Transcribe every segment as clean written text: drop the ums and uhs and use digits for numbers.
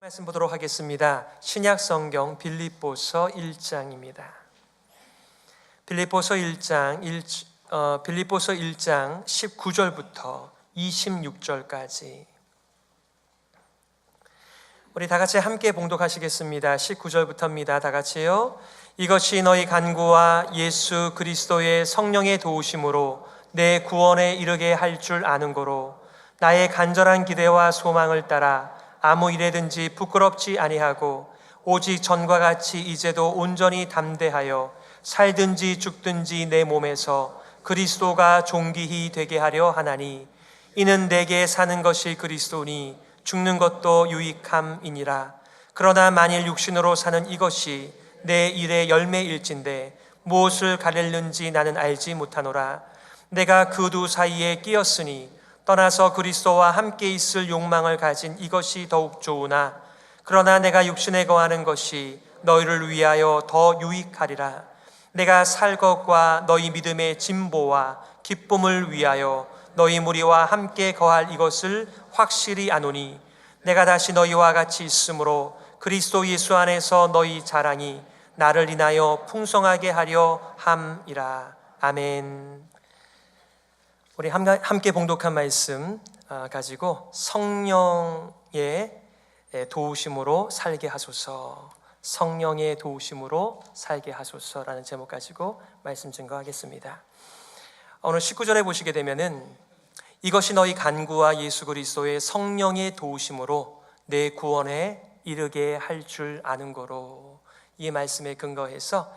말씀 보도록 하겠습니다. 신약 성경 빌립보서 1장입니다. 빌립보서 1장 19절부터 26절까지 우리 다 같이 함께 봉독하시겠습니다. 19절부터입니다. 다 같이요. 이것이 너희 간구와 예수 그리스도의 성령의 도우심으로 내 구원에 이르게 할 줄 아는 거로 나의 간절한 기대와 소망을 따라 아무 일에든지 부끄럽지 아니하고 오직 전과 같이 이제도 온전히 담대하여 살든지 죽든지 내 몸에서 그리스도가 존귀히 되게 하려 하나니 이는 내게 사는 것이 그리스도니 죽는 것도 유익함이니라. 그러나 만일 육신으로 사는 이것이 내 일의 열매일진데 무엇을 가릴는지 나는 알지 못하노라. 내가 그 두 사이에 끼었으니 떠나서 그리스도와 함께 있을 욕망을 가진 이것이 더욱 좋으나 그러나 내가 육신에 거하는 것이 너희를 위하여 더 유익하리라. 내가 살 것과 너희 믿음의 진보와 기쁨을 위하여 너희 무리와 함께 거할 이것을 확실히 아노니 내가 다시 너희와 같이 있으므로 그리스도 예수 안에서 너희 자랑이 나를 인하여 풍성하게 하려 함이라. 아멘. 우리 함께 봉독한 말씀 가지고 성령의 도우심으로 살게 하소서, 성령의 도우심으로 살게 하소서라는 제목 가지고 말씀 증거하겠습니다. 오늘 19절에 보시게 되면은 이것이 너희 간구와 예수 그리스도의 성령의 도우심으로 내 구원에 이르게 할 줄 아는 거로, 이 말씀에 근거해서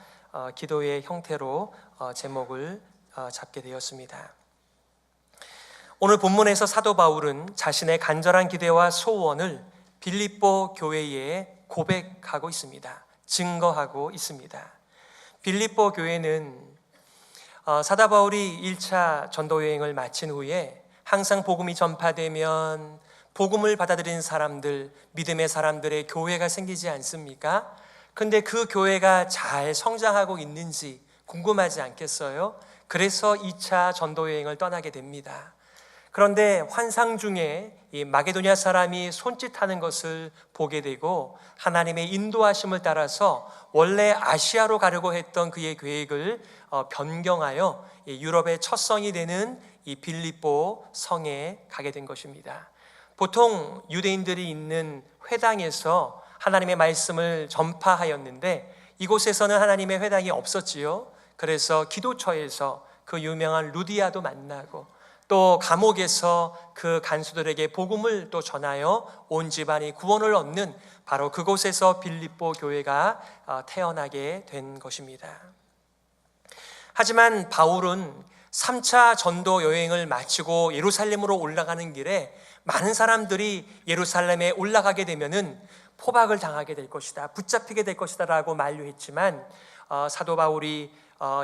기도의 형태로 제목을 잡게 되었습니다. 오늘 본문에서 사도 바울은 자신의 간절한 기대와 소원을 빌립보 교회에 고백하고 있습니다. 증거하고 있습니다. 빌립보 교회는 사도 바울이 1차 전도 여행을 마친 후에 항상 복음이 전파되면 복음을 받아들이는 사람들, 믿음의 사람들의 교회가 생기지 않습니까? 근데 그 교회가 잘 성장하고 있는지 궁금하지 않겠어요? 그래서 2차 전도 여행을 떠나게 됩니다. 그런데 환상 중에 이 마게도냐 사람이 손짓하는 것을 보게 되고 하나님의 인도하심을 따라서 원래 아시아로 가려고 했던 그의 계획을 변경하여 유럽의 첫 성이 되는 이 빌립보 성에 가게 된 것입니다. 보통 유대인들이 있는 회당에서 하나님의 말씀을 전파하였는데 이곳에서는 하나님의 회당이 없었지요. 그래서 기도처에서 그 유명한 루디아도 만나고 또 감옥에서 그 간수들에게 복음을 또 전하여 온 집안이 구원을 얻는 바로 그곳에서 빌립보 교회가 태어나게 된 것입니다. 하지만 바울은 3차 전도 여행을 마치고 예루살렘으로 올라가는 길에 많은 사람들이 예루살렘에 올라가게 되면은 포박을 당하게 될 것이다, 붙잡히게 될 것이다 라고 만류했지만 사도 바울이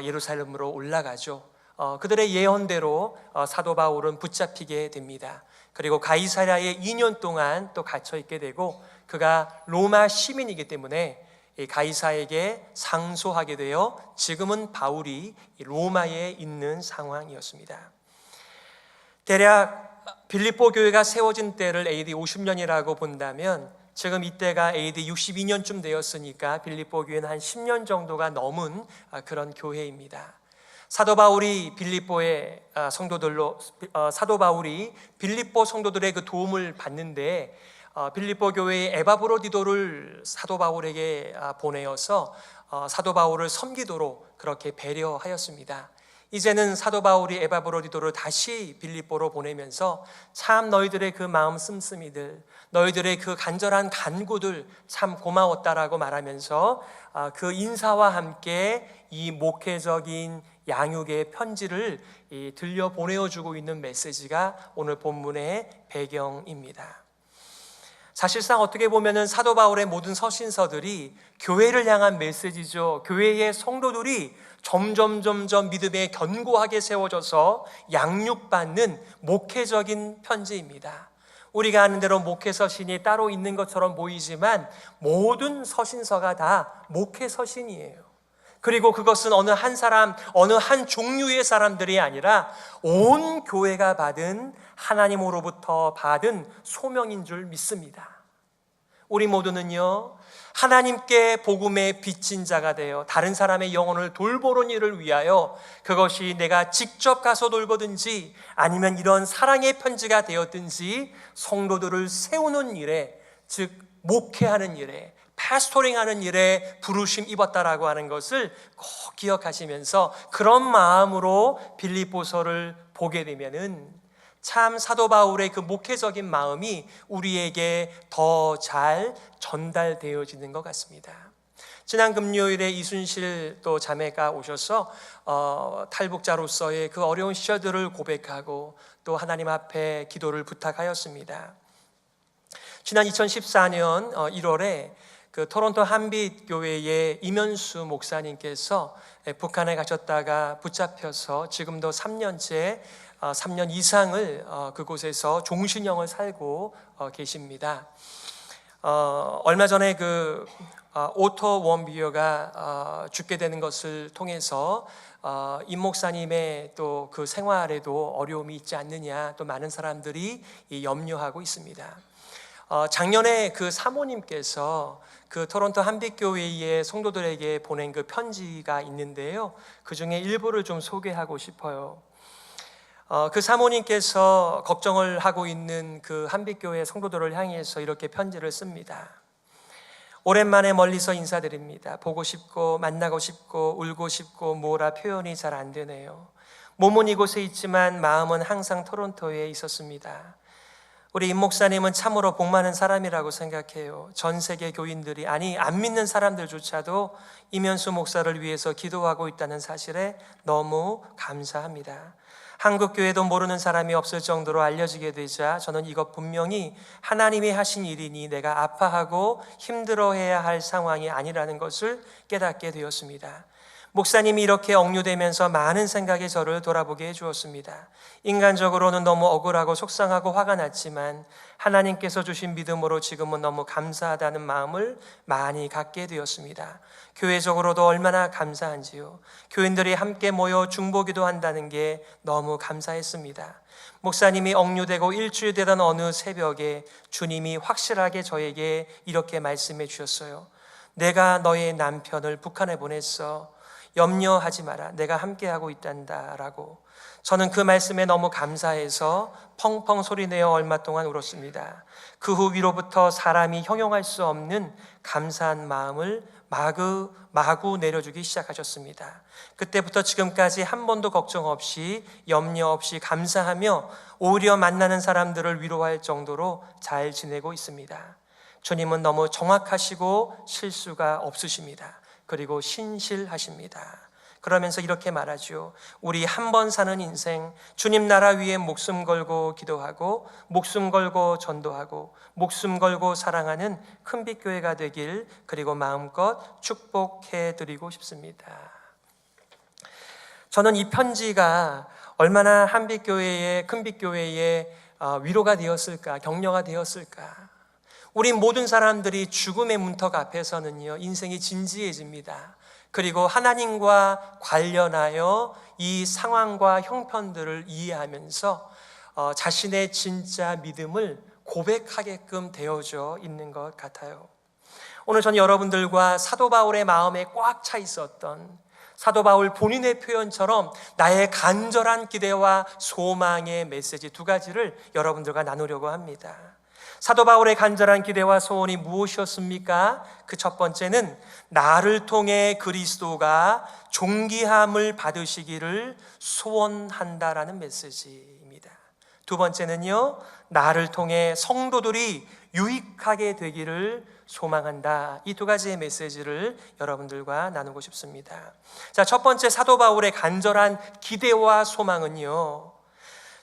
예루살렘으로 올라가죠. 그들의 예언대로 사도 바울은 붙잡히게 됩니다. 그리고 가이사랴에 2년 동안 또 갇혀 있게 되고 그가 로마 시민이기 때문에 가이사에게 상소하게 되어 지금은 바울이 로마에 있는 상황이었습니다. 대략 빌립보 교회가 세워진 때를 AD 50년이라고 본다면 지금 이때가 AD 62년쯤 되었으니까 빌립보 교회는 한 10년 정도가 넘은 그런 교회입니다. 사도 바울이 빌립보 성도들의 그 도움을 받는데 빌립보 교회의 에바브로디도를 사도 바울에게 보내어서 사도 바울을 섬기도록 그렇게 배려하였습니다. 이제는 사도 바울이 에바브로디도를 다시 빌립보로 보내면서 참 너희들의 그 마음 씀씀이들, 너희들의 그 간절한 간구들 참 고마웠다라고 말하면서 그 인사와 함께 이 목회적인 양육의 편지를 들려 보내어주고 있는 메시지가 오늘 본문의 배경입니다. 사실상 어떻게 보면 사도 바울의 모든 서신서들이 교회를 향한 메시지죠. 교회의 성도들이 점점 믿음에 견고하게 세워져서 양육받는 목회적인 편지입니다. 우리가 아는 대로 목회 서신이 따로 있는 것처럼 보이지만 모든 서신서가 다 목회 서신이에요. 그리고 그것은 어느 한 사람, 어느 한 종류의 사람들이 아니라 온 교회가 받은, 하나님으로부터 받은 소명인 줄 믿습니다. 우리 모두는요, 하나님께 복음의 빚진 자가 되어 다른 사람의 영혼을 돌보는 일을 위하여, 그것이 내가 직접 가서 돌보든지 아니면 이런 사랑의 편지가 되었든지 성도들을 세우는 일에, 즉 목회하는 일에, 패스토링하는 일에 부르심 입었다라고 하는 것을 꼭 기억하시면서 그런 마음으로 빌립보서를 보게 되면은 참 사도 바울의 그 목회적인 마음이 우리에게 더 잘 전달되어지는 것 같습니다. 지난 금요일에 이순실 또 자매가 오셔서 탈북자로서의 그 어려운 시절들을 고백하고 또 하나님 앞에 기도를 부탁하였습니다. 지난 2014년 1월에 그 토론토 한빛교회의 이면수 목사님께서 북한에 가셨다가 붙잡혀서 지금도 3년째 3년 이상을 그곳에서 종신형을 살고 계십니다. 얼마 전에 그 오토 원비어가 죽게 되는 것을 통해서 임 목사님의 또 그 생활에도 어려움이 있지 않느냐, 또 많은 사람들이 염려하고 있습니다. 작년에 그 사모님께서 그 토론토 한빛교회의 성도들에게 보낸 그 편지가 있는데요, 그 중에 일부를 좀 소개하고 싶어요. 그 사모님께서 걱정을 하고 있는 그 한빛교회 성도들을 향해서 이렇게 편지를 씁니다. 오랜만에 멀리서 인사드립니다. 보고 싶고 만나고 싶고 울고 싶고 뭐라 표현이 잘 안 되네요. 몸은 이곳에 있지만 마음은 항상 토론토에 있었습니다. 우리 임 목사님은 참으로 복 많은 사람이라고 생각해요. 전 세계 교인들이, 아니 안 믿는 사람들조차도 이면수 목사를 위해서 기도하고 있다는 사실에 너무 감사합니다. 한국 교회도 모르는 사람이 없을 정도로 알려지게 되자 저는 이것 분명히 하나님이 하신 일이니 내가 아파하고 힘들어해야 할 상황이 아니라는 것을 깨닫게 되었습니다. 목사님이 이렇게 억류되면서 많은 생각이 저를 돌아보게 해주었습니다. 인간적으로는 너무 억울하고 속상하고 화가 났지만 하나님께서 주신 믿음으로 지금은 너무 감사하다는 마음을 많이 갖게 되었습니다. 교회적으로도 얼마나 감사한지요. 교인들이 함께 모여 중보기도 한다는 게 너무 감사했습니다. 목사님이 억류되고 일주일 되던 어느 새벽에 주님이 확실하게 저에게 이렇게 말씀해 주셨어요. 내가 너의 남편을 북한에 보냈어. 염려하지 마라. 내가 함께하고 있단다 라고. 저는 그 말씀에 너무 감사해서 펑펑 소리내어 얼마 동안 울었습니다. 그 후 위로부터 사람이 형용할 수 없는 감사한 마음을 마구 내려주기 시작하셨습니다. 그때부터 지금까지 한 번도 걱정 없이 염려 없이 감사하며 오히려 만나는 사람들을 위로할 정도로 잘 지내고 있습니다. 주님은 너무 정확하시고 실수가 없으십니다. 그리고 신실하십니다. 그러면서 이렇게 말하죠. 우리 한 번 사는 인생, 주님 나라 위에 목숨 걸고 기도하고 목숨 걸고 전도하고 목숨 걸고 사랑하는 큰빛교회가 되길 그리고 마음껏 축복해 드리고 싶습니다. 저는 이 편지가 얼마나 한빛교회의, 큰빛교회의 위로가 되었을까, 격려가 되었을까. 우리 모든 사람들이 죽음의 문턱 앞에서는요, 인생이 진지해집니다. 그리고 하나님과 관련하여 이 상황과 형편들을 이해하면서 자신의 진짜 믿음을 고백하게끔 되어져 있는 것 같아요. 오늘 저는 여러분들과 사도 바울의 마음에 꽉 차 있었던, 사도 바울 본인의 표현처럼 나의 간절한 기대와 소망의 메시지 두 가지를 여러분들과 나누려고 합니다. 사도 바울의 간절한 기대와 소원이 무엇이었습니까? 그 첫 번째는 나를 통해 그리스도가 존귀함을 받으시기를 소원한다라는 메시지입니다. 두 번째는요, 나를 통해 성도들이 유익하게 되기를 소망한다. 이 두 가지의 메시지를 여러분들과 나누고 싶습니다. 자, 첫 번째 사도 바울의 간절한 기대와 소망은요,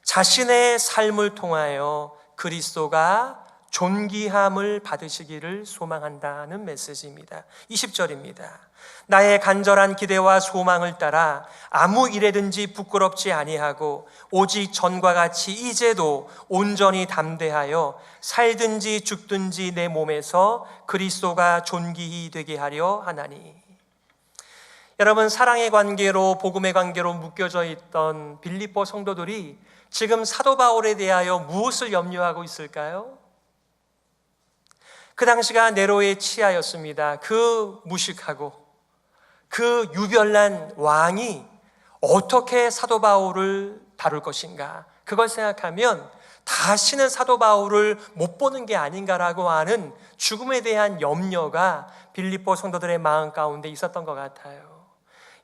자신의 삶을 통하여 그리스도가 존귀함을 받으시기를 소망한다는 메시지입니다. 20절입니다. 나의 간절한 기대와 소망을 따라 아무 일에든지 부끄럽지 아니하고 오직 전과 같이 이제도 온전히 담대하여 살든지 죽든지 내 몸에서 그리스도가 존귀히 되게 하려 하나니. 여러분, 사랑의 관계로, 복음의 관계로 묶여져 있던 빌립보 성도들이 지금 사도 바울에 대하여 무엇을 염려하고 있을까요? 그 당시가 네로의 치하였습니다. 그 무식하고 그 유별난 왕이 어떻게 사도 바울을 다룰 것인가, 그걸 생각하면 다시는 사도 바울을 못 보는 게 아닌가라고 하는 죽음에 대한 염려가 빌립보 성도들의 마음 가운데 있었던 것 같아요.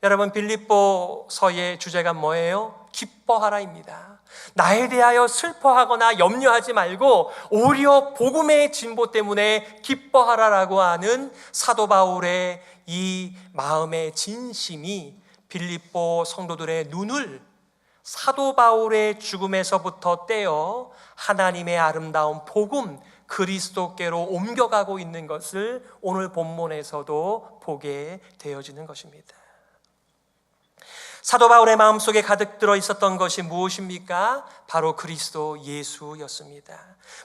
여러분, 빌립보서의 주제가 뭐예요? 기뻐하라입니다. 나에 대하여 슬퍼하거나 염려하지 말고 오히려 복음의 진보 때문에 기뻐하라라고 하는 사도 바울의 이 마음의 진심이 빌립보 성도들의 눈을 사도 바울의 죽음에서부터 떼어 하나님의 아름다운 복음 그리스도께로 옮겨가고 있는 것을 오늘 본문에서도 보게 되어지는 것입니다. 사도 바울의 마음속에 가득 들어 있었던 것이 무엇입니까? 바로 그리스도 예수였습니다.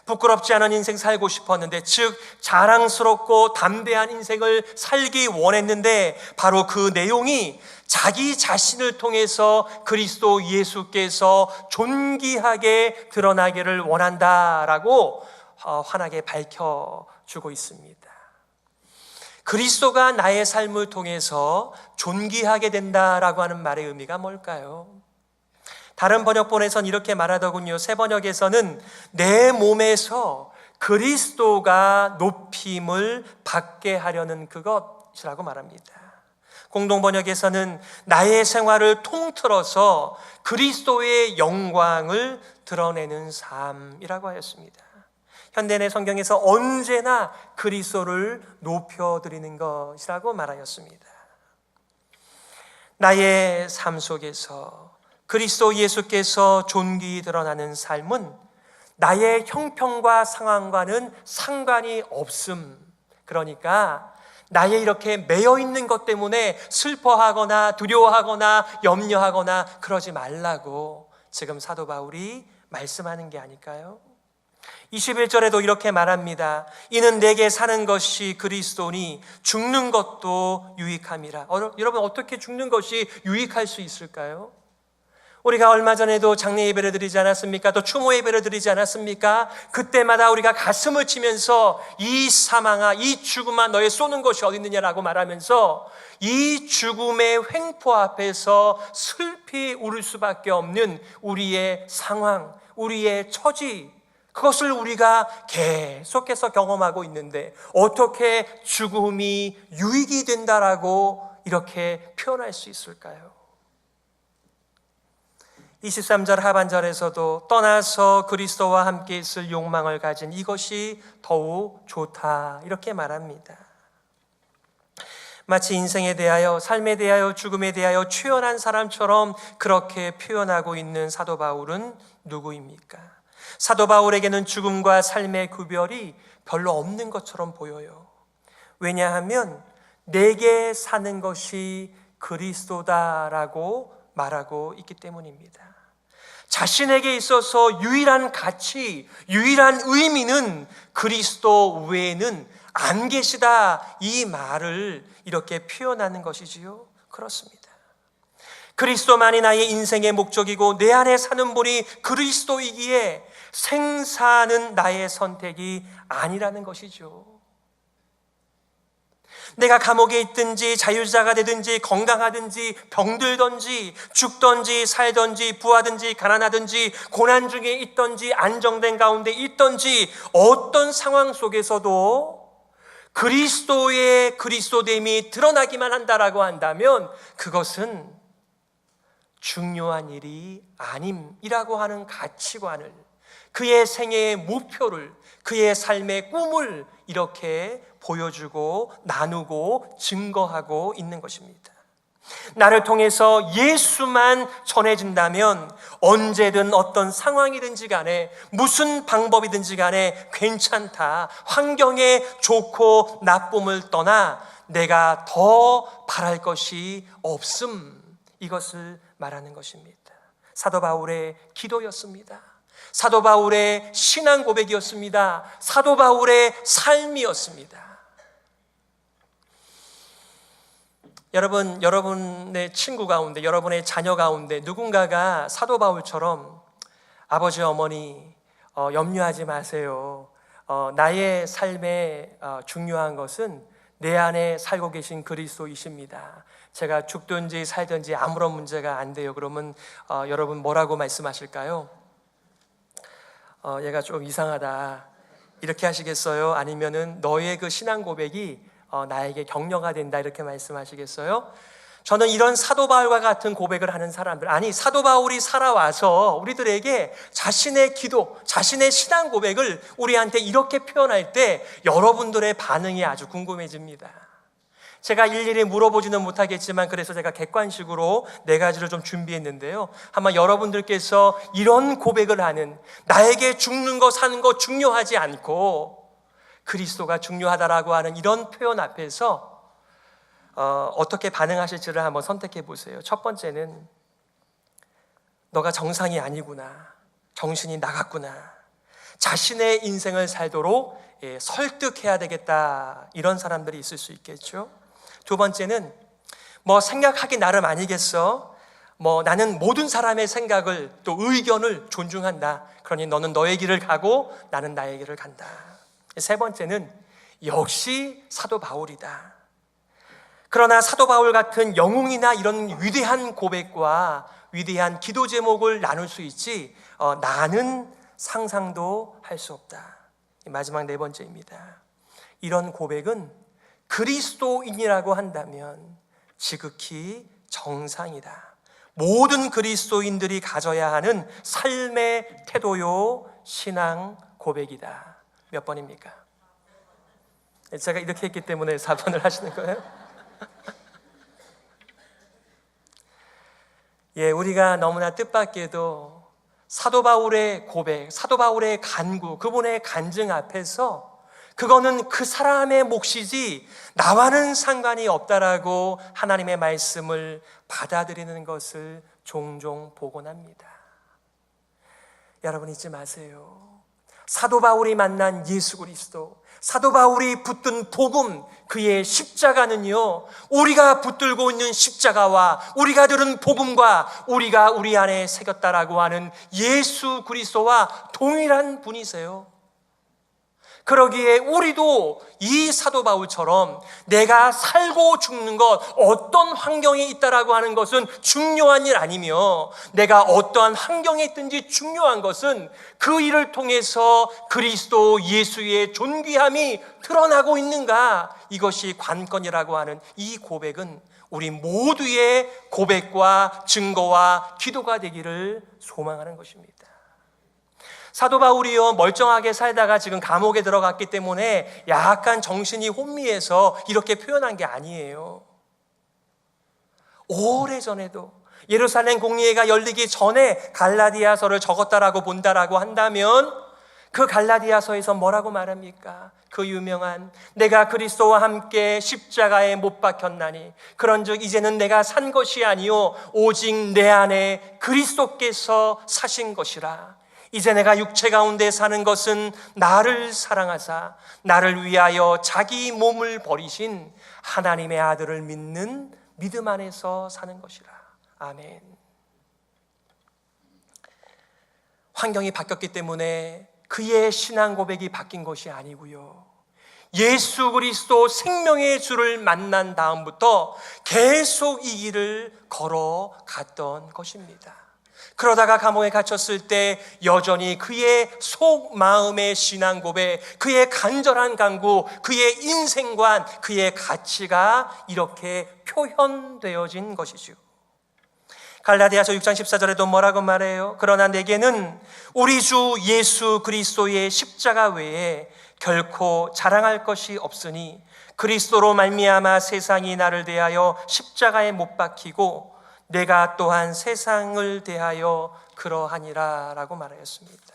부끄럽지 않은 인생 살고 싶었는데, 즉 자랑스럽고 담대한 인생을 살기 원했는데, 바로 그 내용이 자기 자신을 통해서 그리스도 예수께서 존귀하게 드러나기를 원한다라고 환하게 밝혀주고 있습니다. 그리스도가 나의 삶을 통해서 존귀하게 된다라고 하는 말의 의미가 뭘까요? 다른 번역본에서는 이렇게 말하더군요. 새 번역에서는 내 몸에서 그리스도가 높임을 받게 하려는 그것이라고 말합니다. 공동번역에서는 나의 생활을 통틀어서 그리스도의 영광을 드러내는 삶이라고 하였습니다. 현대내 성경에서 언제나 그리스도를 높여드리는 것이라고 말하였습니다. 나의 삶 속에서 그리스도 예수께서 존귀히 드러나는 삶은 나의 형편과 상황과는 상관이 없음. 그러니까 나의 이렇게 매여 있는 것 때문에 슬퍼하거나 두려워하거나 염려하거나 그러지 말라고 지금 사도 바울이 말씀하는 게 아닐까요? 21절에도 이렇게 말합니다. 이는 내게 사는 것이 그리스도니 죽는 것도 유익함이라. 여러분, 어떻게 죽는 것이 유익할 수 있을까요? 우리가 얼마 전에도 장례 예배를 드리지 않았습니까? 또 추모 예배를 드리지 않았습니까? 그때마다 우리가 가슴을 치면서 이 사망아, 이 죽음아, 너의 쏘는 것이 어디 있느냐라고 말하면서 이 죽음의 횡포 앞에서 슬피 울을 수밖에 없는 우리의 상황, 우리의 처지, 그것을 우리가 계속해서 경험하고 있는데 어떻게 죽음이 유익이 된다라고 이렇게 표현할 수 있을까요? 23절 하반절에서도 떠나서 그리스도와 함께 있을 욕망을 가진 이것이 더욱 좋다 이렇게 말합니다. 마치 인생에 대하여, 삶에 대하여, 죽음에 대하여 초연한 사람처럼 그렇게 표현하고 있는 사도 바울은 누구입니까? 사도 바울에게는 죽음과 삶의 구별이 별로 없는 것처럼 보여요. 왜냐하면 내게 사는 것이 그리스도다라고 말하고 있기 때문입니다. 자신에게 있어서 유일한 가치, 유일한 의미는 그리스도 외에는 안 계시다, 이 말을 이렇게 표현하는 것이지요. 그렇습니다. 그리스도만이 나의 인생의 목적이고 내 안에 사는 분이 그리스도이기에 생사는 나의 선택이 아니라는 것이죠. 내가 감옥에 있든지 자유자가 되든지 건강하든지 병들든지 죽든지 살든지 부하든지 가난하든지 고난 중에 있든지 안정된 가운데 있든지 어떤 상황 속에서도 그리스도의 그리스도됨이 드러나기만 한다라고 한다면 그것은 중요한 일이 아님이라고 하는 가치관을, 그의 생애의 목표를, 그의 삶의 꿈을 이렇게 보여주고 나누고 증거하고 있는 것입니다. 나를 통해서 예수만 전해진다면 언제든 어떤 상황이든지 간에 무슨 방법이든지 간에 괜찮다. 환경에 좋고 나쁨을 떠나 내가 더 바랄 것이 없음. 이것을 말하는 것입니다. 사도 바울의 기도였습니다. 사도 바울의 신앙 고백이었습니다. 사도 바울의 삶이었습니다. 여러분, 여러분의 친구 가운데, 여러분의 자녀 가운데 누군가가 사도 바울처럼 아버지, 어머니 염려하지 마세요. 나의 삶에 중요한 것은 내 안에 살고 계신 그리스도이십니다. 제가 죽든지 살든지 아무런 문제가 안 돼요. 그러면 여러분 뭐라고 말씀하실까요? 얘가 좀 이상하다 이렇게 하시겠어요? 아니면은 너의 그 신앙 고백이 나에게 격려가 된다 이렇게 말씀하시겠어요? 저는 이런 사도 바울과 같은 고백을 하는 사람들, 아니 사도 바울이 살아와서 우리들에게 자신의 기도, 자신의 신앙 고백을 우리한테 이렇게 표현할 때 여러분들의 반응이 아주 궁금해집니다. 제가 일일이 물어보지는 못하겠지만 그래서 제가 객관식으로 4가지를 좀 준비했는데요. 아마 여러분들께서 이런 고백을 하는, 나에게 죽는 거 사는 거 중요하지 않고 그리스도가 중요하다라고 하는 이런 표현 앞에서 어떻게 반응하실지를 한번 선택해 보세요. 첫 번째는 너가 정상이 아니구나, 정신이 나갔구나, 자신의 인생을 살도록 설득해야 되겠다, 이런 사람들이 있을 수 있겠죠. 두 번째는 생각하기 나름 아니겠어, 나는 모든 사람의 생각을 또 의견을 존중한다, 그러니 너는 너의 길을 가고 나는 나의 길을 간다. 세 번째는 역시 사도 바울이다. 그러나 사도 바울 같은 영웅이나 이런 위대한 고백과 위대한 기도 제목을 나눌 수 있지 나는 상상도 할 수 없다. 마지막 4번째입니다. 이런 고백은 그리스도인이라고 한다면 지극히 정상이다. 모든 그리스도인들이 가져야 하는 삶의 태도요 신앙 고백이다. 몇 번입니까? 제가 이렇게 했기 때문에 4번을 하시는 거예요? 우리가 너무나 뜻밖에도 사도 바울의 고백, 사도 바울의 간구, 그분의 간증 앞에서 그거는 그 사람의 몫이지 나와는 상관이 없다라고 하나님의 말씀을 받아들이는 것을 종종 보곤 합니다. 여러분 잊지 마세요. 사도 바울이 만난 예수 그리스도, 사도 바울이 붙든 복음, 그의 십자가는요, 우리가 붙들고 있는 십자가와 우리가 들은 복음과 우리가 우리 안에 새겼다라고 하는 예수 그리스도와 동일한 분이세요. 그러기에 우리도 이 사도 바울처럼 내가 살고 죽는 것, 어떤 환경에 있다라고 하는 것은 중요한 일 아니며 내가 어떠한 환경에 있든지 중요한 것은 그 일을 통해서 그리스도 예수의 존귀함이 드러나고 있는가, 이것이 관건이라고 하는 이 고백은 우리 모두의 고백과 증거와 기도가 되기를 소망하는 것입니다. 사도 바울이요, 멀쩡하게 살다가 지금 감옥에 들어갔기 때문에 약간 정신이 혼미해서 이렇게 표현한 게 아니에요. 오래전에도 예루살렘 공의회가 열리기 전에 갈라디아서를 적었다라고 본다라고 한다면 그 갈라디아서에서 뭐라고 말합니까? 그 유명한 내가 그리스도와 함께 십자가에 못 박혔나니 그런즉 이제는 내가 산 것이 아니요 오직 내 안에 그리스도께서 사신 것이라. 이제 내가 육체 가운데 사는 것은 나를 사랑하사 나를 위하여 자기 몸을 버리신 하나님의 아들을 믿는 믿음 안에서 사는 것이라. 아멘. 환경이 바뀌었기 때문에 그의 신앙 고백이 바뀐 것이 아니고요, 예수 그리스도 생명의 주를 만난 다음부터 계속 이 길을 걸어갔던 것입니다. 그러다가 감옥에 갇혔을 때 여전히 그의 속 마음의 신앙 고백, 그의 간절한 간구, 그의 인생관, 그의 가치가 이렇게 표현되어진 것이죠. 갈라디아서 6장 14절에도 뭐라고 말해요? 그러나 내게는 우리 주 예수 그리스도의 십자가 외에 결코 자랑할 것이 없으니 그리스도로 말미암아 세상이 나를 대하여 십자가에 못 박히고 내가 또한 세상을 대하여 그러하니라 라고 말하였습니다.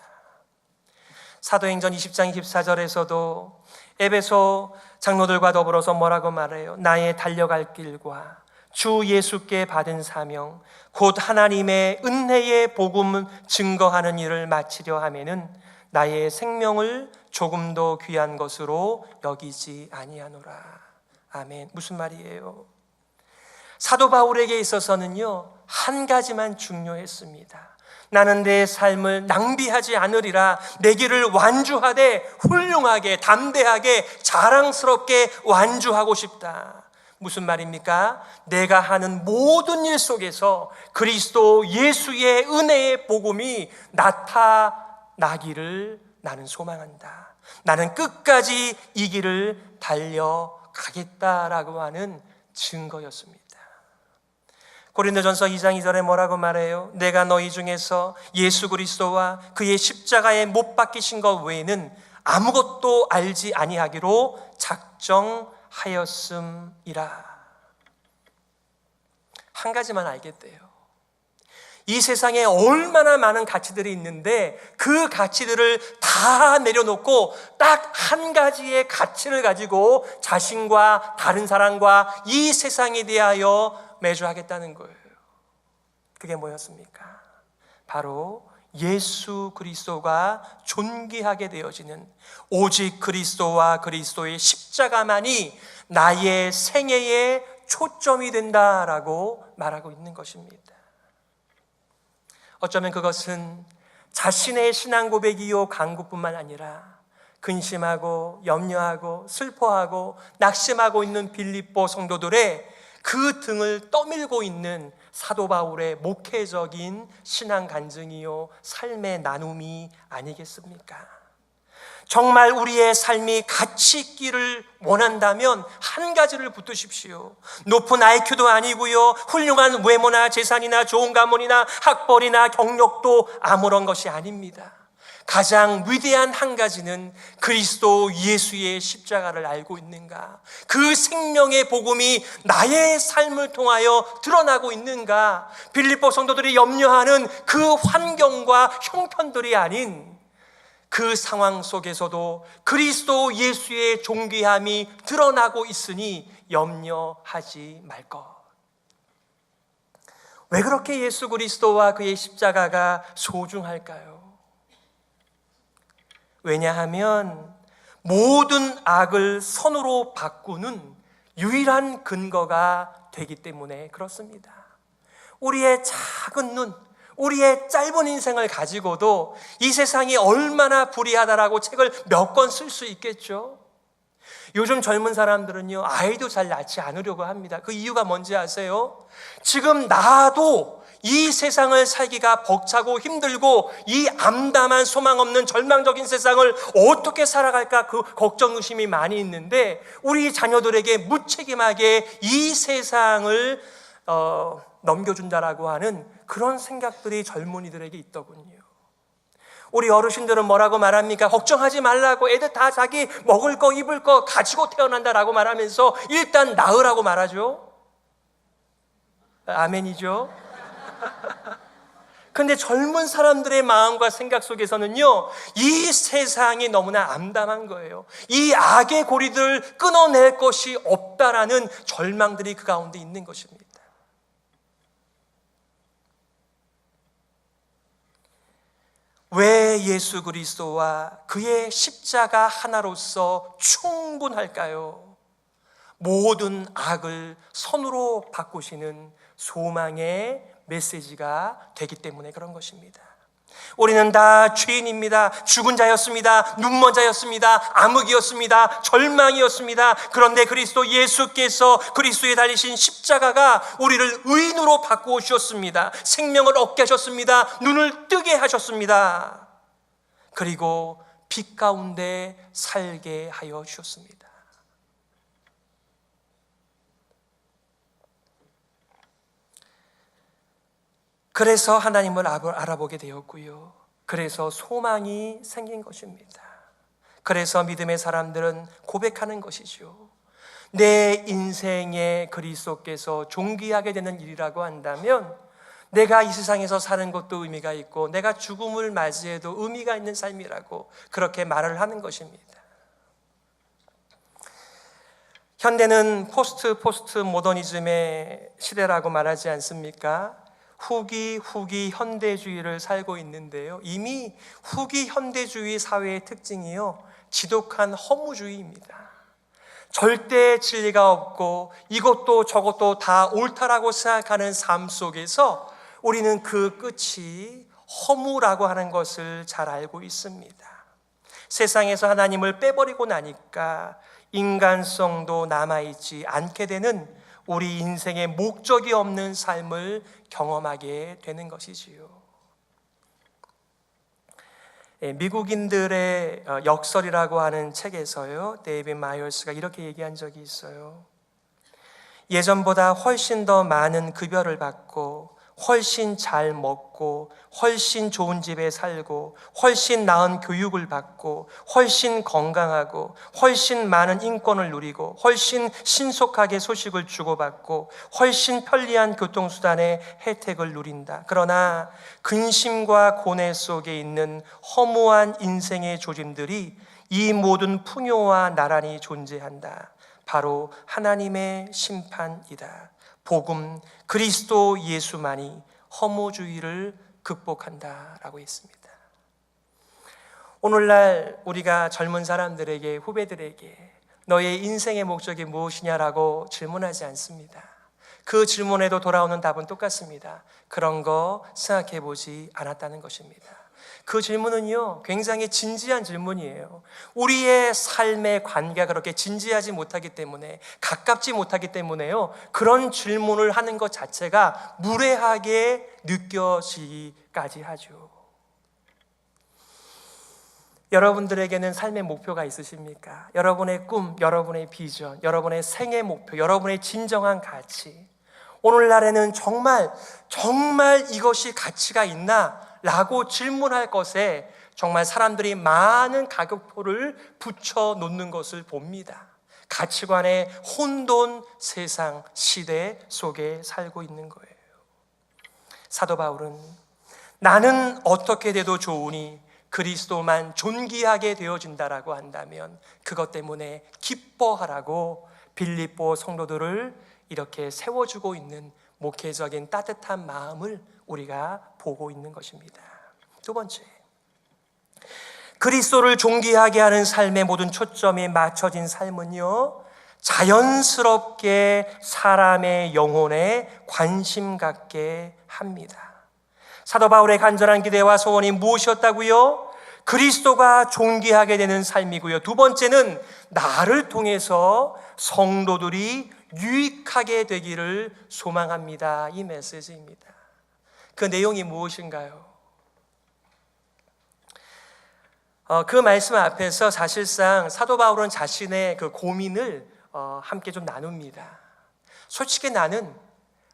사도행전 20장 24절에서도 에베소 장로들과 더불어서 뭐라고 말해요? 나의 달려갈 길과 주 예수께 받은 사명 곧 하나님의 은혜의 복음을 증거하는 일을 마치려 하면은 나의 생명을 조금도 귀한 것으로 여기지 아니하노라. 아멘. 무슨 말이에요? 사도 바울에게 있어서는요, 한 가지만 중요했습니다. 나는 내 삶을 낭비하지 않으리라. 내 길을 완주하되 훌륭하게, 담대하게, 자랑스럽게 완주하고 싶다. 무슨 말입니까? 내가 하는 모든 일 속에서 그리스도 예수의 은혜의 복음이 나타나기를 나는 소망한다. 나는 끝까지 이 길을 달려가겠다라고 하는 증거였습니다. 고린도전서 2장 2절에 뭐라고 말해요? 내가 너희 중에서 예수 그리스도와 그의 십자가에 못 박히신 것 외에는 아무것도 알지 아니하기로 작정하였음이라. 한 가지만 알겠대요. 이 세상에 얼마나 많은 가치들이 있는데 그 가치들을 다 내려놓고 딱 한 가지의 가치를 가지고 자신과 다른 사람과 이 세상에 대하여 매주하겠다는 거예요. 그게 뭐였습니까? 바로 예수 그리스도가 존귀하게 되어지는 오직 그리스도와 그리스도의 십자가만이 나의 생애의 초점이 된다라고 말하고 있는 것입니다. 어쩌면 그것은 자신의 신앙 고백이요 간구뿐만 아니라 근심하고 염려하고 슬퍼하고 낙심하고 있는 빌립보 성도들의 그 등을 떠밀고 있는 사도 바울의 목회적인 신앙 간증이요 삶의 나눔이 아니겠습니까? 정말 우리의 삶이 가치 있기를 원한다면 한 가지를 붙드십시오. 높은 IQ도 아니고요, 훌륭한 외모나 재산이나 좋은 가문이나 학벌이나 경력도 아무런 것이 아닙니다. 가장 위대한 한 가지는 그리스도 예수의 십자가를 알고 있는가, 그 생명의 복음이 나의 삶을 통하여 드러나고 있는가. 빌립보 성도들이 염려하는 그 환경과 형편들이 아닌 그 상황 속에서도 그리스도 예수의 존귀함이 드러나고 있으니 염려하지 말 것. 왜 그렇게 예수 그리스도와 그의 십자가가 소중할까요? 왜냐하면 모든 악을 선으로 바꾸는 유일한 근거가 되기 때문에 그렇습니다. 우리의 작은 눈, 우리의 짧은 인생을 가지고도 이 세상이 얼마나 불의하다라고 책을 몇 권 쓸 수 있겠죠. 요즘 젊은 사람들은요, 아이도 잘 낳지 않으려고 합니다. 그 이유가 뭔지 아세요? 지금 나도 이 세상을 살기가 벅차고 힘들고 이 암담한 소망 없는 절망적인 세상을 어떻게 살아갈까 그 걱정 의심이 많이 있는데, 우리 자녀들에게 무책임하게 이 세상을 넘겨준다라고 하는 그런 생각들이 젊은이들에게 있더군요. 우리 어르신들은 뭐라고 말합니까? 걱정하지 말라고, 애들 다 자기 먹을 거 입을 거 가지고 태어난다라고 말하면서 일단 낳으라고 말하죠. 아멘이죠. 근데 젊은 사람들의 마음과 생각 속에서는요, 이 세상이 너무나 암담한 거예요. 이 악의 고리들을 끊어낼 것이 없다라는 절망들이 그 가운데 있는 것입니다. 왜 예수 그리스도와 그의 십자가 하나로서 충분할까요? 모든 악을 선으로 바꾸시는 소망의 메시지가 되기 때문에 그런 것입니다. 우리는 다 죄인입니다. 죽은 자였습니다. 눈먼 자였습니다. 암흑이었습니다. 절망이었습니다. 그런데 그리스도 예수께서 그리스도에 달리신 십자가가 우리를 의인으로 바꾸어 주셨습니다. 생명을 얻게 하셨습니다. 눈을 뜨게 하셨습니다. 그리고 빛 가운데 살게 하여 주셨습니다. 그래서 하나님을 알아보게 되었고요. 그래서 소망이 생긴 것입니다. 그래서 믿음의 사람들은 고백하는 것이죠. 내 인생에 그리스도께서 존귀하게 되는 일이라고 한다면 내가 이 세상에서 사는 것도 의미가 있고 내가 죽음을 맞이해도 의미가 있는 삶이라고 그렇게 말을 하는 것입니다. 현대는 포스트 모더니즘의 시대라고 말하지 않습니까? 후기 현대주의를 살고 있는데요, 이미 후기 현대주의 사회의 특징이요, 지독한 허무주의입니다. 절대 진리가 없고 이것도 저것도 다 옳다라고 생각하는 삶 속에서 우리는 그 끝이 허무라고 하는 것을 잘 알고 있습니다. 세상에서 하나님을 빼버리고 나니까 인간성도 남아있지 않게 되는 우리 인생의 목적이 없는 삶을 경험하게 되는 것이지요. 미국인들의 역설이라고 하는 책에서요, 데이빗 마이어스가 이렇게 얘기한 적이 있어요. 예전보다 훨씬 더 많은 급여를 받고 훨씬 잘 먹고 훨씬 좋은 집에 살고 훨씬 나은 교육을 받고 훨씬 건강하고 훨씬 많은 인권을 누리고 훨씬 신속하게 소식을 주고받고 훨씬 편리한 교통수단의 혜택을 누린다. 그러나 근심과 고뇌 속에 있는 허무한 인생의 조짐들이 이 모든 풍요와 나란히 존재한다. 바로 하나님의 심판이다. 복음 그리스도 예수만이 허무주의를 극복한다라고 했습니다. 오늘날 우리가 젊은 사람들에게, 후배들에게 너의 인생의 목적이 무엇이냐라고 질문하지 않습니다. 그 질문에도 돌아오는 답은 똑같습니다. 그런 거 생각해 보지 않았다는 것입니다. 그 질문은요, 굉장히 진지한 질문이에요. 우리의 삶의 관계가 그렇게 진지하지 못하기 때문에, 가깝지 못하기 때문에요, 그런 질문을 하는 것 자체가 무례하게 느껴지기까지 하죠. 여러분들에게는 삶의 목표가 있으십니까? 여러분의 꿈, 여러분의 비전, 여러분의 생애 목표, 여러분의 진정한 가치. 오늘날에는 정말 이것이 가치가 있나? 라고 질문할 것에 정말 사람들이 많은 가격표를 붙여 놓는 것을 봅니다. 가치관의 혼돈 세상 시대 속에 살고 있는 거예요. 사도 바울은 나는 어떻게 돼도 좋으니 그리스도만 존귀하게 되어진다라고 한다면 그것 때문에 기뻐하라고 빌립보 성도들을 이렇게 세워주고 있는 목회적인 따뜻한 마음을 우리가 보고 있는 것입니다. 두 번째, 그리스도를 존귀하게 하는 삶의 모든 초점이 맞춰진 삶은요, 자연스럽게 사람의 영혼에 관심 갖게 합니다. 사도 바울의 간절한 기대와 소원이 무엇이었다고요? 그리스도가 존귀하게 되는 삶이고요. 두 번째는 나를 통해서 성도들이 유익하게 되기를 소망합니다. 이 메시지입니다. 그 내용이 무엇인가요? 그 말씀 앞에서 사실상 사도 바울은 자신의 그 고민을 함께 좀 나눕니다. 솔직히 나는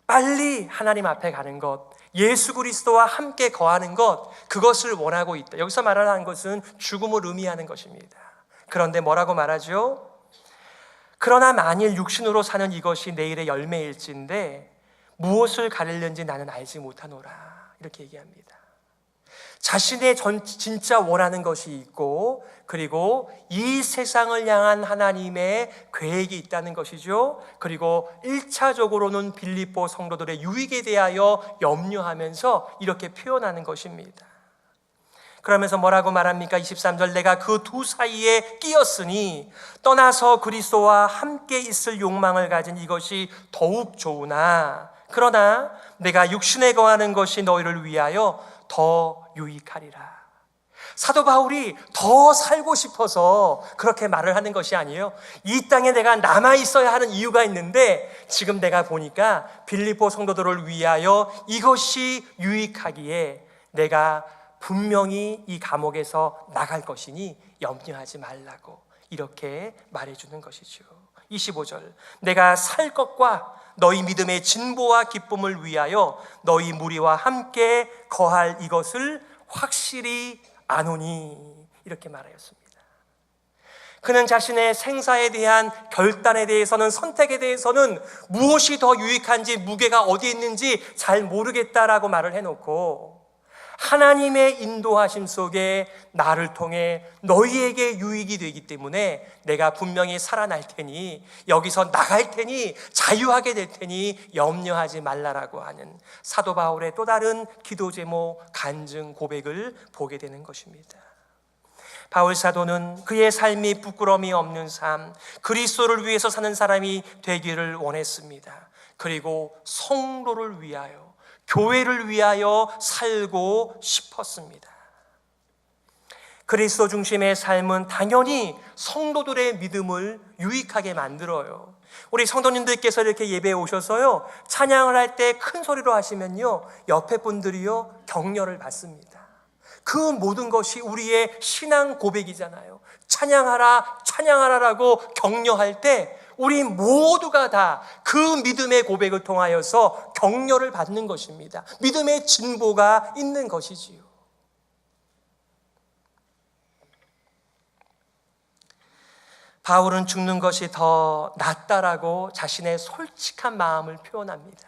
빨리 하나님 앞에 가는 것, 예수 그리스도와 함께 거하는 것, 그것을 원하고 있다. 여기서 말하는 것은 죽음을 의미하는 것입니다. 그런데 뭐라고 말하죠? 그러나 만일 육신으로 사는 이것이 내일의 열매일진데 무엇을 가리려는지 나는 알지 못하노라. 이렇게 얘기합니다. 자신의 진짜 원하는 것이 있고, 그리고 이 세상을 향한 하나님의 계획이 있다는 것이죠. 그리고 1차적으로는 빌립보 성도들의 유익에 대하여 염려하면서 이렇게 표현하는 것입니다. 그러면서 뭐라고 말합니까? 23절, 내가 그 두 사이에 끼었으니 떠나서 그리스도와 함께 있을 욕망을 가진 이것이 더욱 좋으나, 그러나 내가 육신에 거하는 것이 너희를 위하여 더 유익하리라. 사도 바울이 더 살고 싶어서 그렇게 말을 하는 것이 아니에요. 이 땅에 내가 남아 있어야 하는 이유가 있는데 지금 내가 보니까 빌립보 성도들을 위하여 이것이 유익하기에 내가 분명히 이 감옥에서 나갈 것이니 염려하지 말라고 이렇게 말해주는 것이죠. 25절, 내가 살 것과 너희 믿음의 진보와 기쁨을 위하여 너희 무리와 함께 거할 이것을 확실히 아노니, 이렇게 말하였습니다. 그는 자신의 생사에 대한 결단에 대해서는, 선택에 대해서는 무엇이 더 유익한지, 무게가 어디에 있는지 잘 모르겠다라고 말을 해놓고 하나님의 인도하심 속에 나를 통해 너희에게 유익이 되기 때문에 내가 분명히 살아날 테니, 여기서 나갈 테니, 자유하게 될 테니 염려하지 말라라고 하는 사도 바울의 또 다른 기도 제목, 간증, 고백을 보게 되는 것입니다. 바울 사도는 그의 삶이 부끄러움이 없는 삶, 그리스도를 위해서 사는 사람이 되기를 원했습니다. 그리고 성도를 위하여, 교회를 위하여 살고 싶었습니다. 그리스도 중심의 삶은 당연히 성도들의 믿음을 유익하게 만들어요. 우리 성도님들께서 이렇게 예배에 오셔서요, 찬양을 할 때 큰 소리로 하시면요, 옆에 분들이요, 격려를 받습니다. 그 모든 것이 우리의 신앙 고백이잖아요. 찬양하라, 찬양하라라고 격려할 때 우리 모두가 다 그 믿음의 고백을 통하여서 격려를 받는 것입니다. 믿음의 진보가 있는 것이지요. 바울은 죽는 것이 더 낫다라고 자신의 솔직한 마음을 표현합니다.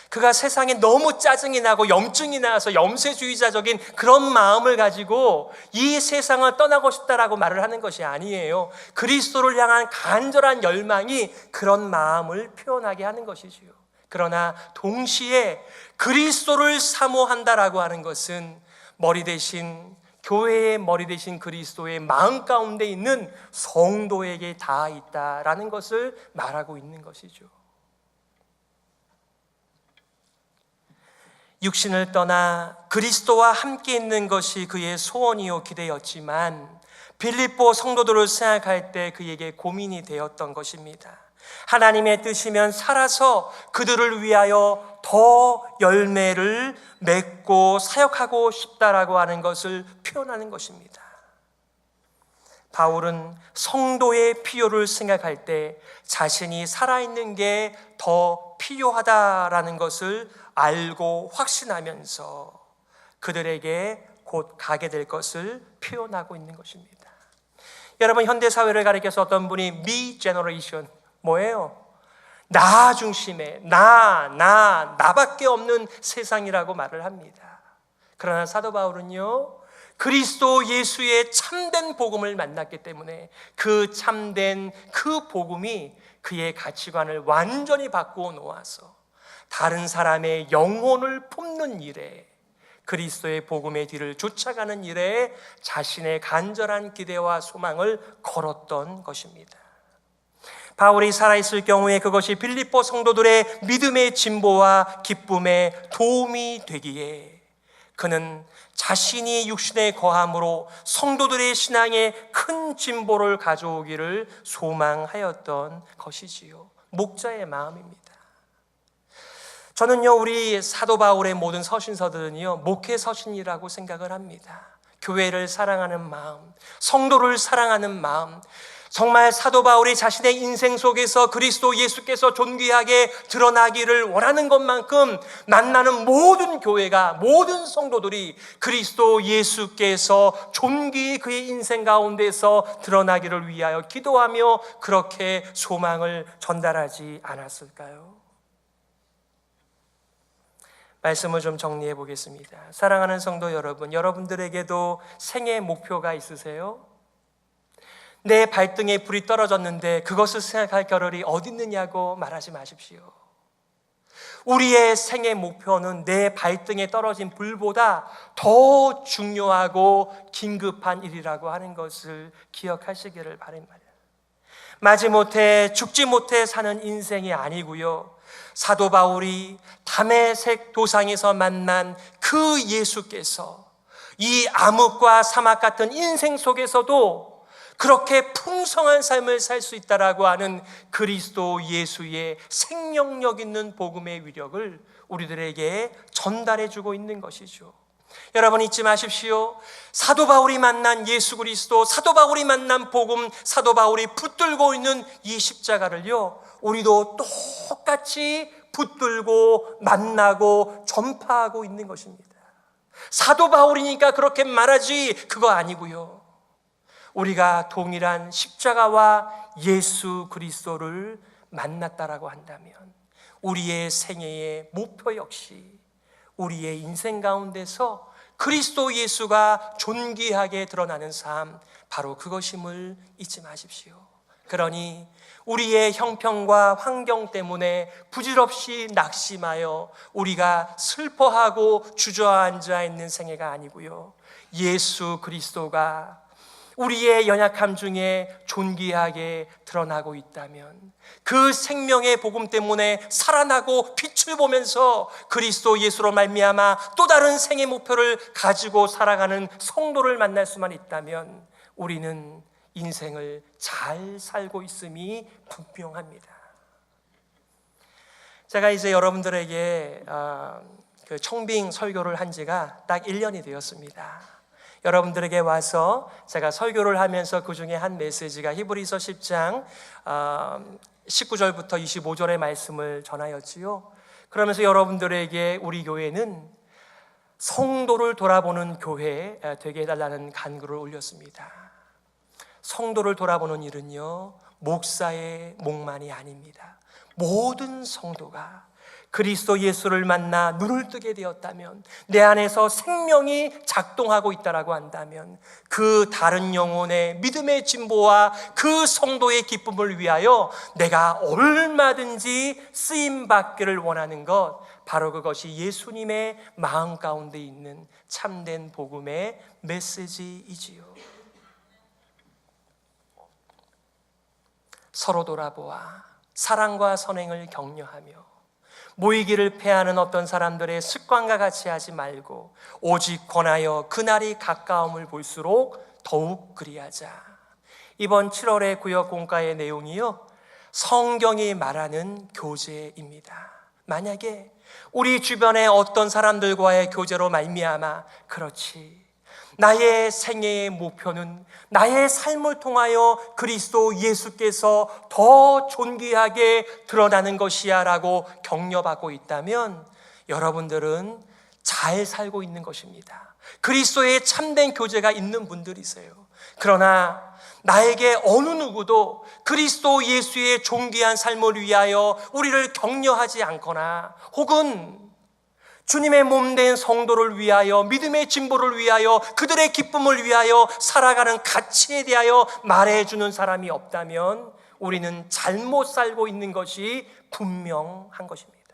그가 세상에 너무 짜증이 나고 염증이 나서 염세주의자적인 그런 마음을 가지고 이 세상을 떠나고 싶다라고 말을 하는 것이 아니에요. 그리스도를 향한 간절한 열망이 그런 마음을 표현하게 하는 것이지요. 그러나 동시에 그리스도를 사모한다라고 하는 것은 머리 대신, 교회의 머리 대신 그리스도의 마음 가운데 있는 성도에게 다 있다라는 것을 말하고 있는 것이죠. 육신을 떠나 그리스도와 함께 있는 것이 그의 소원이요 기대였지만 빌립보 성도들을 생각할 때 그에게 고민이 되었던 것입니다. 하나님의 뜻이면 살아서 그들을 위하여 더 열매를 맺고 사역하고 싶다라고 하는 것을 표현하는 것입니다. 바울은 성도의 필요를 생각할 때 자신이 살아있는 게 더 필요하다라는 것을 알고 확신하면서 그들에게 곧 가게 될 것을 표현하고 있는 것입니다. 여러분, 현대사회를 가리켜서 어떤 분이 me generation, 뭐예요? 나 중심의 나밖에 없는 세상이라고 말을 합니다. 그러나 사도 바울은요, 그리스도 예수의 참된 복음을 만났기 때문에 그 참된 그 복음이 그의 가치관을 완전히 바꾸어 놓아서 다른 사람의 영혼을 품는 일에, 그리스도의 복음의 뒤를 쫓아가는 일에 자신의 간절한 기대와 소망을 걸었던 것입니다. 바울이 살아있을 경우에 그것이 빌립보 성도들의 믿음의 진보와 기쁨에 도움이 되기에 그는 자신이 육신에 거함으로 성도들의 신앙에 큰 진보를 가져오기를 소망하였던 것이지요. 목자의 마음입니다. 저는요, 우리 사도 바울의 모든 서신서들은요, 목회 서신이라고 생각을 합니다. 교회를 사랑하는 마음, 성도를 사랑하는 마음, 정말 사도 바울이 자신의 인생 속에서 그리스도 예수께서 존귀하게 드러나기를 원하는 것만큼 만나는 모든 교회가, 모든 성도들이 그리스도 예수께서 존귀히 그의 인생 가운데서 드러나기를 위하여 기도하며 그렇게 소망을 전달하지 않았을까요? 말씀을 좀 정리해 보겠습니다. 사랑하는 성도 여러분, 여러분들에게도 생애 목표가 있으세요? 내 발등에 불이 떨어졌는데 그것을 생각할 겨를이 어디 있느냐고 말하지 마십시오. 우리의 생애 목표는 내 발등에 떨어진 불보다 더 중요하고 긴급한 일이라고 하는 것을 기억하시기를 바랍니다. 마지못해 죽지 못해 사는 인생이 아니고요, 사도 바울이 다메섹 도상에서 만난 그 예수께서 이 암흑과 사막 같은 인생 속에서도 그렇게 풍성한 삶을 살 수 있다라고 하는 그리스도 예수의 생명력 있는 복음의 위력을 우리들에게 전달해주고 있는 것이죠. 여러분, 잊지 마십시오. 사도 바울이 만난 예수 그리스도, 사도 바울이 만난 복음, 사도 바울이 붙들고 있는 이 십자가를요, 우리도 똑같이 붙들고 만나고 전파하고 있는 것입니다. 사도 바울이니까 그렇게 말하지, 그거 아니고요, 우리가 동일한 십자가와 예수 그리스도를 만났다라고 한다면 우리의 생애의 목표 역시 우리의 인생 가운데서 그리스도 예수가 존귀하게 드러나는 삶, 바로 그것임을 잊지 마십시오. 그러니 우리의 형편과 환경 때문에 부질없이 낙심하여 우리가 슬퍼하고 주저앉아 있는 생애가 아니고요, 예수 그리스도가 우리의 연약함 중에 존귀하게 드러나고 있다면, 그 생명의 복음 때문에 살아나고 빛을 보면서 그리스도 예수로 말미암아 또 다른 생의 목표를 가지고 살아가는 성도를 만날 수만 있다면 우리는 인생을 잘 살고 있음이 분명합니다. 제가 이제 여러분들에게 그 청빙 설교를 한 지가 딱 1년이 되었습니다. 여러분들에게 와서 제가 설교를 하면서 그 중에 한 메시지가 히브리서 10장 19절부터 25절의 말씀을 전하였지요. 그러면서 여러분들에게 우리 교회는 성도를 돌아보는 교회 되게 해달라는 간구를 올렸습니다. 성도를 돌아보는 일은요, 목사의 몫만이 아닙니다. 모든 성도가 그리스도 예수를 만나 눈을 뜨게 되었다면, 내 안에서 생명이 작동하고 있다라고 한다면, 그 다른 영혼의 믿음의 진보와 그 성도의 기쁨을 위하여 내가 얼마든지 쓰임받기를 원하는 것, 바로 그것이 예수님의 마음 가운데 있는 참된 복음의 메시지이지요. 서로 돌아보아 사랑과 선행을 격려하며 모이기를 패하는 어떤 사람들의 습관과 같이 하지 말고 오직 권하여 그날이 가까움을 볼수록 더욱 그리하자. 이번 7월의 구역 공과의 내용이요, 성경이 말하는 교제입니다. 만약에 우리 주변에 어떤 사람들과의 교제로 말미암아, 그렇지, 나의 생애의 목표는 나의 삶을 통하여 그리스도 예수께서 더 존귀하게 드러나는 것이야 라고 격려받고 있다면 여러분들은 잘 살고 있는 것입니다. 그리스도의 참된 교제가 있는 분들이세요. 그러나 나에게 어느 누구도 그리스도 예수의 존귀한 삶을 위하여 우리를 격려하지 않거나, 혹은 주님의 몸된 성도를 위하여, 믿음의 진보를 위하여, 그들의 기쁨을 위하여 살아가는 가치에 대하여 말해주는 사람이 없다면 우리는 잘못 살고 있는 것이 분명한 것입니다.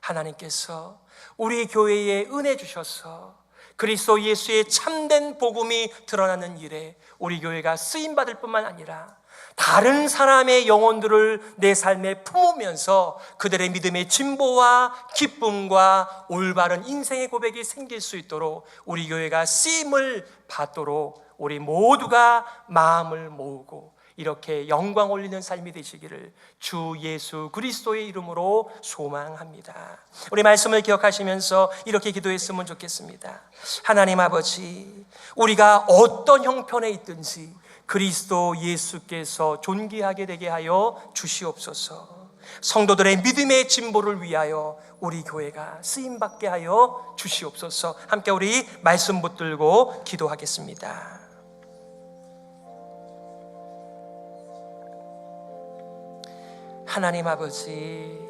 하나님께서 우리 교회에 은혜 주셔서 그리스도 예수의 참된 복음이 드러나는 일에 우리 교회가 쓰임받을 뿐만 아니라 다른 사람의 영혼들을 내 삶에 품으면서 그들의 믿음의 진보와 기쁨과 올바른 인생의 고백이 생길 수 있도록 우리 교회가 쓰임을 받도록 우리 모두가 마음을 모으고 이렇게 영광 올리는 삶이 되시기를 주 예수 그리스도의 이름으로 소망합니다. 우리 말씀을 기억하시면서 이렇게 기도했으면 좋겠습니다. 하나님 아버지, 우리가 어떤 형편에 있든지 그리스도 예수께서 존귀하게 되게 하여 주시옵소서. 성도들의 믿음의 진보를 위하여 우리 교회가 쓰임받게 하여 주시옵소서. 함께 우리 말씀 붙들고 기도하겠습니다. 하나님 아버지,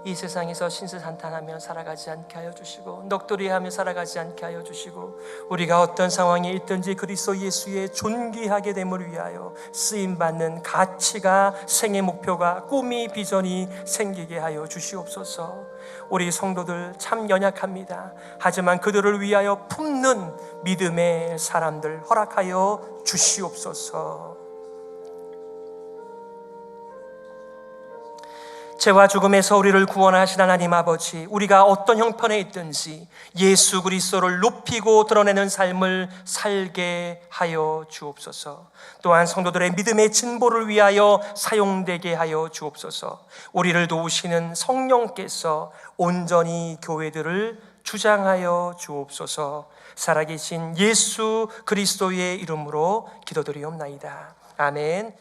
이 세상에서 신세한탄하며 살아가지 않게 하여 주시고, 넋두리하며 살아가지 않게 하여 주시고, 우리가 어떤 상황에 있든지 그리스도 예수의 존귀하게 됨을 위하여 쓰임받는 가치가, 생의 목표가, 꿈이, 비전이 생기게 하여 주시옵소서. 우리 성도들 참 연약합니다. 하지만 그들을 위하여 품는 믿음의 사람들 허락하여 주시옵소서. 죄와 죽음에서 우리를 구원하신 하나님 아버지, 우리가 어떤 형편에 있든지 예수 그리스도를 높이고 드러내는 삶을 살게 하여 주옵소서. 또한 성도들의 믿음의 진보를 위하여 사용되게 하여 주옵소서. 우리를 도우시는 성령께서 온전히 교회들을 주장하여 주옵소서. 살아계신 예수 그리스도의 이름으로 기도드리옵나이다. 아멘.